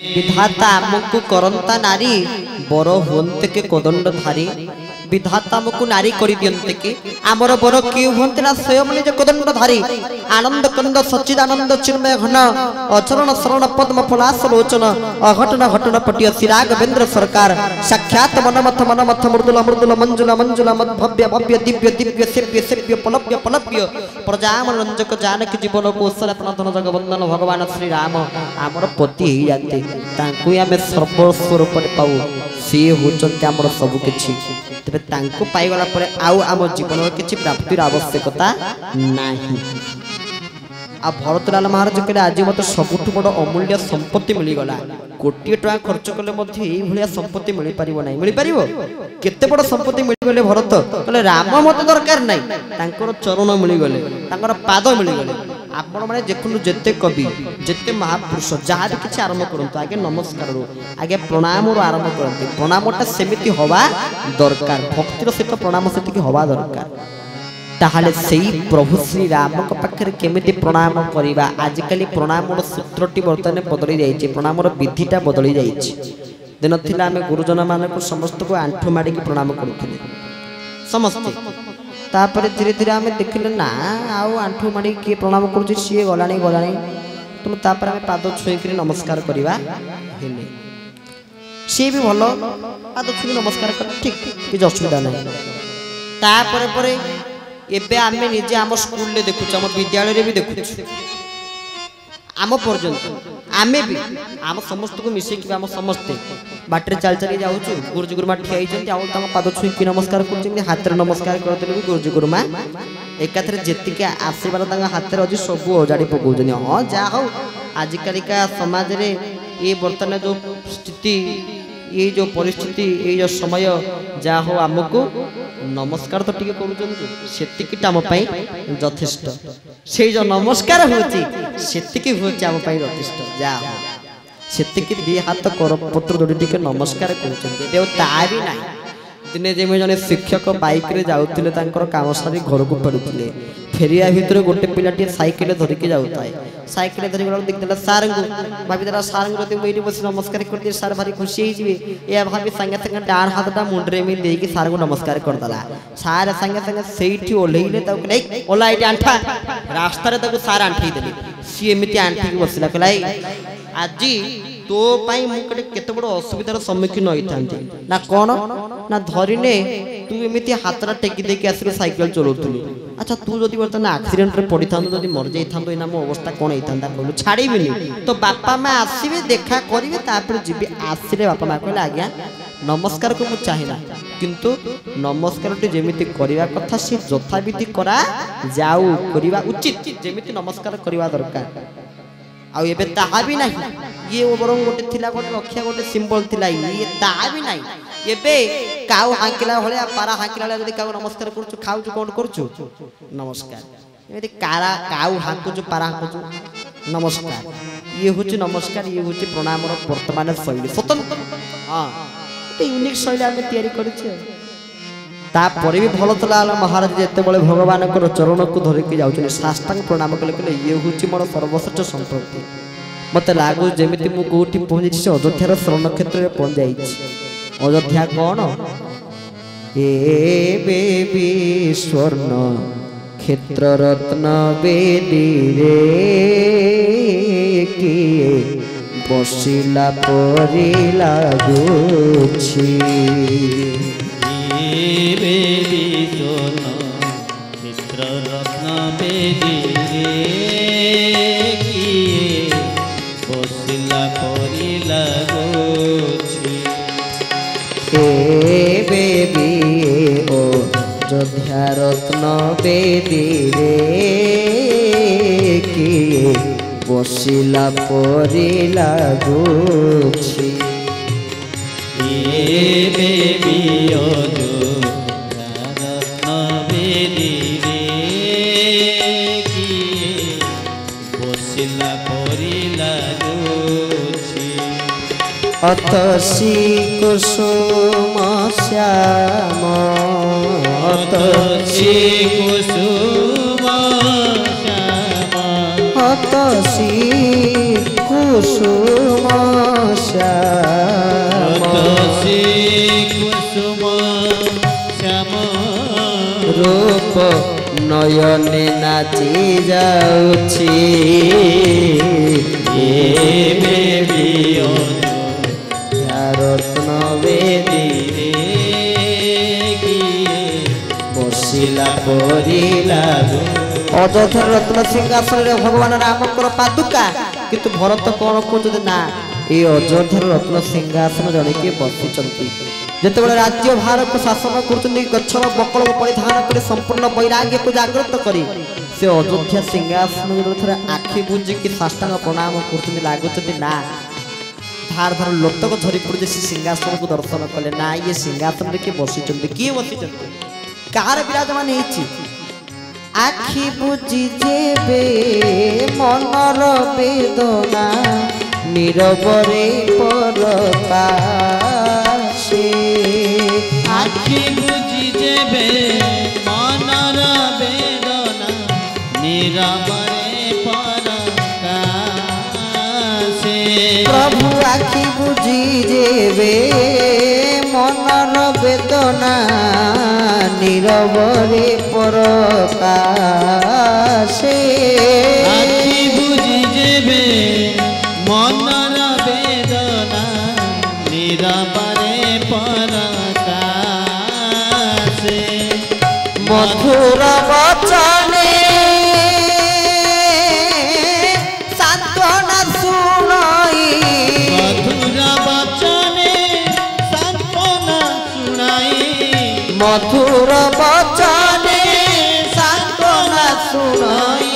विधाता आमको करंता नारी बर हुंते के कोदंड धारी विधाता आमको नारी कर दियंते के आमर बर किए हुंते ना स्वयं निज कोदंड धारी आनंद कंद सच्चिदानंद चिन्मय घन अचरण शरण पद्म फलास लोचन अघटन घटन पटिय सिराग बेन्द्र सरकार साक्षात मनमथ मृदुल मृदुल मंजुला मंजुला मद भव्य भव्य दिव्य दिव्य सेव्य सेव्य पलव्य पलव्य प्रजाम रंजक जानकी जीवन कौशल धन जगवंदन भगवान श्री राम आमर पति ही जाते तांकु आमे सर्वस्व रूप पाऊ सी होचंते आमर सब किछि तबे तांकु पाइगला परे आउ आम जीवन किछि प्राप्तिर आवश्यकता नाही। आ भरतलाल महाराज कहले आज मत सबुठ बड़ अमूल्य संपत्ति मिलगला कोटी टका खर्च कले मध्य एई भलिया संपत्ति मिल परिबो नाही मिल परिबो केते बड़ संपत्ति मिलगले भरत कहले राम मत दरकार नाही तांकर चरण मिलगले तांकर पाद मिलगले आपण माने जेखुनु जेते कवि जेते महापुरुष जहाँ भी किसी आरंभ करंतु आगे नमस्कार आगे प्रणाम आरंभ करते प्रणामटा सेमिति हवा दरकार भक्तिर सहित प्रणाम सेति हवा दरकार ताहले सेही प्रभु श्री राम पाखे केमिति प्रणाम करिबा आजिकली प्रणाम सूत्रटी बर्तमान बदली जाइए प्रणाम विधिटा बदली जाइए दिन थिला आमे गुरुजन मानक समस्त को आंठु माड़ी प्रणाम करुथिले समस्त तापर धीरे धीरे आमे देखिले ना आउ आंठु माड़ी किए प्रणाम करूछि सी गलाणी गलाणी तुम तापर आमे पाद छुईकरी नमस्कार करिबा हेले सी भी भलो पाद छुई नमस्कार कर ठीक कि असुविधा नहीं तापर परे एबे आमे निजे आम स्कूल ले देखुछ आम विद्यालय रे भी देखुछ आम पर्यंत आमे भी आम समस्त को मिसे कि आम समस्ते बाटरे चाल चली जाउछु गुरुजी गुरुमा ठिया हिचंती आउ तम पाद छुई कि नमस्कार करछिन हाथ रे नमस्कार करतले भी गुरुजी गुरुमा एकाथरे जेति के आशीर्वाद तंग हाथ रे अजि सब ओजाडी पकोजनी हां जा हो आज काली का समाज रे ये वर्तमान जो स्थिति ये जो परिस्थिति ये जो समय जा हो आमको नमस्कार तो टिके करूचंती सेतिकिटा आम पई यथेष्ट से जो नमस्कार होची सेतिकी होची आम पई यथेष्ट जा हो सेतिकी दी हाथ कर पुत्र जोडी टिके नमस्कार करूचंती देव तारी नाही दिने जेमे जने शिक्षक बाइक रे जाउतिले तांकर काम सारी घर को पडुतिले फेरिया भितर गोटे पिलाटी साइकिल धरिके जाउताय साइकिल धरि गला देखला सार को भाबी दरा सार को ते मेरी बस नमस्कार कर दे सार भारी खुशी ही जीवे ए भाबी संगे संगे डाण हाथटा मुंडरे में देकी सार को नमस्कार कर दला सार संगे संगे सेठी ओलेइले ताऊ नै ओलाइटे आंठा रास्ता रे ताऊ सार आंठी देली सी एमिति आंठी के बसला कलाई आजी तो पाई मु केते बड़ असुविधार सम्मुखीन होइथांती ना कोन ना धरिने तू एमिति हातरा टेकी देकी आसिरो साइकिल चलोथुलु अच्छा तू जदि बर्तन एक्सीडेंट रे पड़ी थांदो जदि मर जाई थांदो इना मो अवस्था कोन हेइथांदा कहलु छाड़ीबिनी तो बापा मां आसीबे देखा करिवे तापर जिबे आसीले बापा मां कहले आज्ञा नमस्कार को मु चाहिना किंतु नमस्कार टे जेमिति करिवा कथा से यथाविधि करा जाऊ करिवा उचित जेमिति नमस्कार करिवा दरकार आ एबे ताहा भी नहीं ये बरंग गोटे थिला गोटे रक्षा गोटे सिंबल थिला ये ताहा भी नहीं एबे काउ हांकिला भले पारा हांकिला जदी काउ नमस्कार करछु खाउ कोन करछु नमस्कार एबे कारा काउ हांकुछु पारा हांकुछु नमस्कार ये होछि नमस्कार ये होछि प्रणाम रो वर्तमान शैली स्वतंत्र हां ते यूनिक शैली हम तयारी करछि तापर भी भरतलाल महाराज जेते बळे भगवान को चरण को धरि के जाउछन साष्टांग प्रणाम कले कले ये होछि मोर सर्वश्रेष्ठ संपत्ति मते लागु जेमिति मु कोठी पहुंची से अयोध्या शरण क्षेत्र रे पहुंच जाईछि अयोध्या कोन ए बेबी स्वर्ण क्षेत्र रत्न बेदी रे की बसिला परि लागुछि बेबी सोना मित्र रत्न बेदी रे किए बसिला परि लागुछि ए बेबी ओ जोध्या रत्न बेदी रे किए बसिला परि लागुछि बेबी ओ रत्न बेदी रे किए बसिला परि लागुछि अतसी कुसुम श्याम अतसी कुसुम श्याम अतसी कुसुम ନୟନେ ନାଚି ଯାଉଛି ଏବେ ବି ରତ୍ନ ବେଦୀରେ କିଏ ବସିଲା ପରି ଲାଗୁ ଅଯୋଧ୍ୟାର ରତ୍ନ ସିଂହାସନରେ ଭଗବାନ ରାମଙ୍କର ପାଦୁକା କିନ୍ତୁ ଭରତ କଣ କହୁଛନ୍ତି ନା এই ଅଯୋଧ୍ୟାର ରତ୍ନ ସିଂହାସନ ଜଣେ କିଏ ବସିଛନ୍ତି ଯେତେବେଳେ ରାଜ୍ୟ ଭାରକୁ ଶାସନ କରୁଛନ୍ତି ଗଛର ବକଳକୁ ପରିଧାନ କରି ସମ୍ପୂର୍ଣ୍ଣ ବୈରାଗ୍ୟକୁ ଜାଗ୍ରତ କରି ସେ ଅଯୋଧ୍ୟା ସିଂହାସନ ଥରେ ଆଖି ବୁଜିକି ସାଷ୍ଟାଙ୍ଗ ପ୍ରଣାମ କରୁଛନ୍ତି ଲାଗୁଛନ୍ତି ନା ଧାର ଧାର ଲୋତକ ଝରି ପଡୁଛି ସେ ସିଂହାସନକୁ ଦର୍ଶନ କଲେ ନା ଇଏ ସିଂହାସନରେ କିଏ ବସିଛନ୍ତି କିଏ ବସିଛନ୍ତି କାହାର ବିରାଜମାନ ହେଇଛି ଆଖି ବୁଜି ଯେବେ ମନର ବେଦନା নীরবরে পরকাশে আখি বুঝি যেবে মনর বেদনা নীরবরে পরকাশে প্রভু আখি বুঝি যেবে মনর বেদনা নীরবরে পরকাশে আখি বুঝি যেবে মনর বেদনা নীরবরে পরকাশে মধুর বচনে সান্ত্বনা শুনাই মধুর বচনে সান্ত্বনা শুনাই মধুর বচনে সান্ত্বনা শুনাই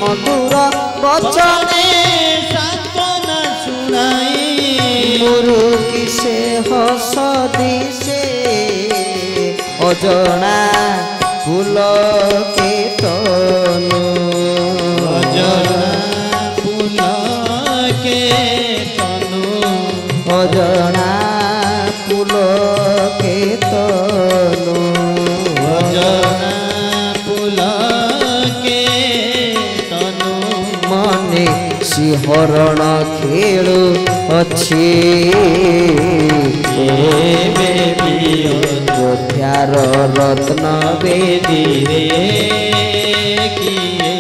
মধুর বচনে মুরুকি সে হস দিশে অজনা পুলকে তনু অজনা পুলকে তনু অজনা পুলকে তনু অজনা পুলকে তনু মনে শিহরণ খেলু ଅଛି ଏବେ ବି ଅଯୋଧ୍ୟାର ରତ୍ନ ବେଦୀରେ କିଏ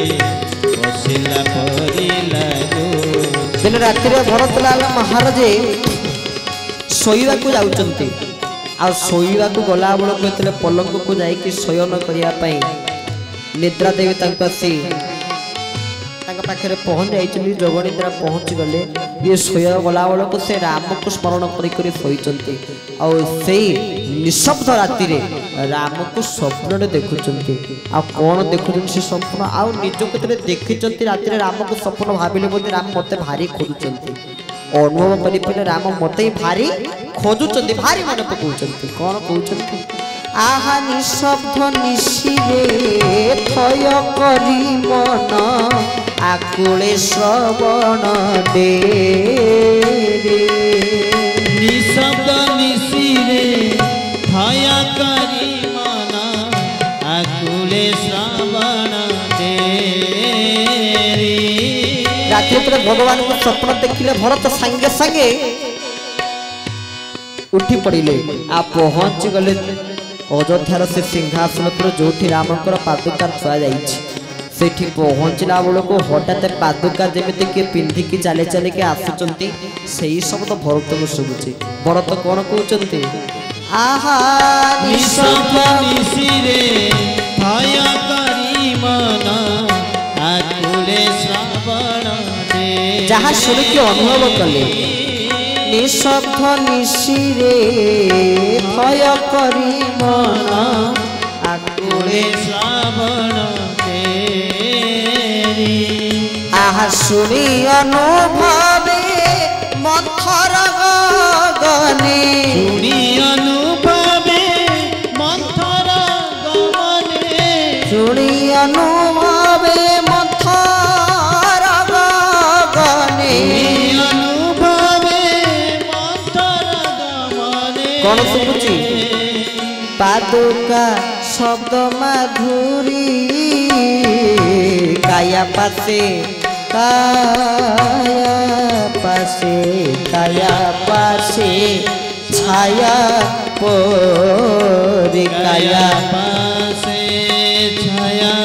ବସିଲା ପରି ଲାଗୁ ଦିନ ରାତିରେ ଭରତଲାଲ ମହାରାଜେ ଶୋଇବାକୁ ଯାଉଛନ୍ତି ଆଉ ଶୋଇବାକୁ ଗଲା ବେଳକୁ ଯେତେବେଳେ ପଲଙ୍କକୁ ଯାଇକି ଶୟନ କରିବା ପାଇଁ ନିଦ୍ରା ଦେବୀ ତାଙ୍କୁ ଆସି ତାଙ୍କ ପାଖରେ ପହଞ୍ଚି ଯାଇଛନ୍ତି ଯୋଗନିଦ୍ରା ପହଞ୍ଚି ଗଲେ ଇଏ ଶୋଇବା ଗଲା ବେଳକୁ ସେ ରାମକୁ ସ୍ମରଣ କରି କରି ଶୋଇଛନ୍ତି ଆଉ ସେଇ ନିଶବ୍ଦ ରାତିରେ ରାମକୁ ସ୍ୱପ୍ନରେ ଦେଖୁଛନ୍ତି ଆଉ କ'ଣ ଦେଖୁଛନ୍ତି ସେ ସ୍ୱପ୍ନ ଆଉ ନିଜକୁ ଯେତେବେଳେ ଦେଖିଛନ୍ତି ରାତିରେ ରାମକୁ ସ୍ୱପ୍ନ ଭାବିଲେ ବୋଧେ ରାମ ମୋତେ ଭାରି ଖୋଜୁଛନ୍ତି ଅନୁଭବ କରିପାରିଲେ ରାମ ମୋତେ ଭାରି ଖୋଜୁଛନ୍ତି ଭାରି ମନେ ପକାଉଛନ୍ତି କ'ଣ କହୁଛନ୍ତି ଆହା ନିଶବ୍ଦ ନିଶିରେ ଥୟ କରି ମନ ଆକୁଳେ ଶ୍ରବଣ ଡେରେ ନିଶବ୍ଦ ନିଶିରେ ଥୟ କରି ମନ ଆକୁଳେ ଶ୍ରବଣ ଡେରେ ରାତିରେ ପରେ ଭଗବାନଙ୍କୁ ସ୍ୱପ୍ନ ଦେଖିଲେ ଭରତ ସାଙ୍ଗେ ସାଙ୍ଗେ ଉଠି ପଡ଼ିଲେ ଆଉ ପହଞ୍ଚି ଗଲେ ଅଯୋଧ୍ୟାର ସେ ସିଂହାସନ ଉପରେ ଯୋଉଠି ରାମଙ୍କର ପାଦୁକା ଥୁଆଯାଇଛି ସେଠି ପହଞ୍ଚିଲା ବେଳକୁ ହଠାତ୍ ପାଦୁକା ଯେମିତି କିଏ ପିନ୍ଧିକି ଚାଲି ଚାଲିକି ଆସୁଛନ୍ତି ସେଇ ଶବ୍ଦ ଭରତକୁ ଶୁଭୁଛି ଭରତ କ'ଣ କହୁଛନ୍ତି ଆହା ନିଶବ୍ଦ ନିଶିରେ ଥୟ କରି ମନ ଆକୁଳେ ଶ୍ରବଣ ଡେରେ ଯାହା ଶୁଣିକି ଅନୁଭବ କଲେ ନିଶବ୍ଦ ନିଶିରେ ଥୟ କରି ମନ ଆକୁଳେ ଶ୍ରବଣ ଡେରେ ଆହା ଶୁଣି ଅନୁଭବେ ମନ୍ଥର ଗଗନେ ଶୁଣି ଅନୁଭବେ ମନ୍ଥର ଗମନେ ଶୁଣି ଅନୁଭବେ ମନ୍ଥର ଗଗନେ ଅନୁଭବେ ମନ୍ଥର ଗମନେ କ'ଣ ଶୁଭୁଛି ପାଦୁକା শব্দ মাধুরী কায়া পাশে ছায়া পরে কায়া পাশে ছায়া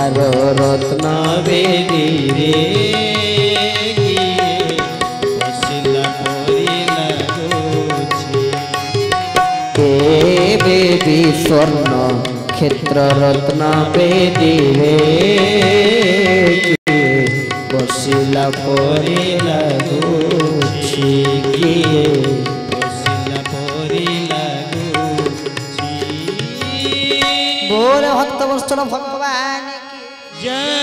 সোনার রত্ন বেদিরে বসিলা পরি লাগুছি কে বেদি স্বর্ণ ক্ষেত্র রত্ন বেদিরে বসিলা পরি লাগুছি কিয়ে বসিলা পরি লাগুছি बोल भक्त वत्सल भगवान की जय